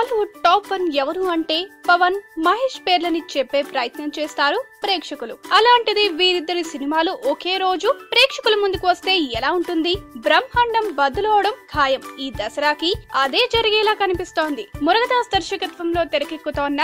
Bollywood top 1 ఎవరు అంటే పవన్, మహేష్ పేర్లని చెప్పే ప్రయత్నం చేస్తారు ప్రేక్షకులు. అలాంటిది వీరిద్దరి సినిమాలు ఒకే రోజు ప్రేక్షకుల ముందుకు వస్తే ఎలా ఉంటుంది? బ్రహ్మాండం బదులవడం ఖాయం. ఈ దసరాకి అదే జరిగేలా కనిపిస్తోంది. మురుగదాస్ దర్శకత్వంలో తెరకెక్కుతోన్న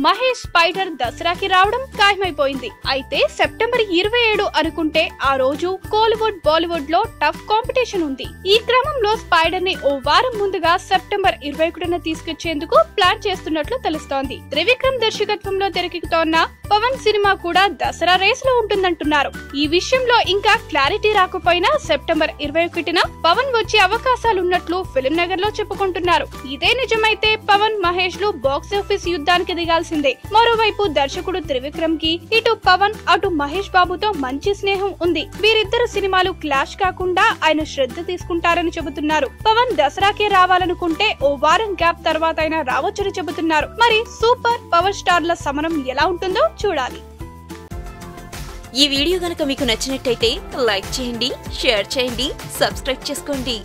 మహేష్ స్పైడర్ దసరాకి రావడం ఖాయమైపోయింది. అయితే సెప్టెంబర్ 27 అనుకుంటే ఆ రోజు కోలీవుడ్ బాలీవుడ్ లో టఫ్ కాంపిటీషన్ ఉంది. ఈ క్రమంలో స్పైడర్ ని ఓ వారం ముందుగా సెప్టెంబర్ 21న తీసుకొచ్చేందుకు ప్లాన్ చేస్తున్నట్లు తెలుస్తోంది. త్రివిక్రమ్ దర్శకత్వంలో తెరకెక్కుతోన్న పవన్ సినిమా కూడా దసరా రేస్ లో ఉంటుందంటున్నారు. ఈ విషయంలో ఇంకా క్లారిటీ రాకపోయినా సెప్టెంబర్ 21న పవన్ వచ్చే అవకాశాలున్నట్లు ఫిల్మ్ నగర్ లో చెప్పుకుంటున్నారు. ఇదే నిజమైతే పవన్, మహేష్ లు బాక్సాఫీస్ యుద్ధానికి దిగాల్సిందే. మరోవైపు దర్శకుడు త్రివిక్రమ్ కి ఇటు పవన్ అటు మహేష్ బాబుతో మంచి స్నేహం ఉంది. వీరిద్దరు సినిమాలు క్లాష్ కాకుండా ఆయన శ్రద్ధ తీసుకుంటారని చెబుతున్నారు. పవన్ దసరాకే రావాలనుకుంటే ఓ వారం గ్యాప్ తర్వాత అయినా రావచ్చని చెబుతున్నారు. మరి సూపర్ పవర్ స్టార్ల సమరం ఎలా ఉంటుందో చూడాలి. ఈ వీడియో గనుక మీకు నచ్చినట్టయితే లైక్ చేయండి, షేర్ చేయండి, సబ్స్క్రైబ్ చేసుకోండి.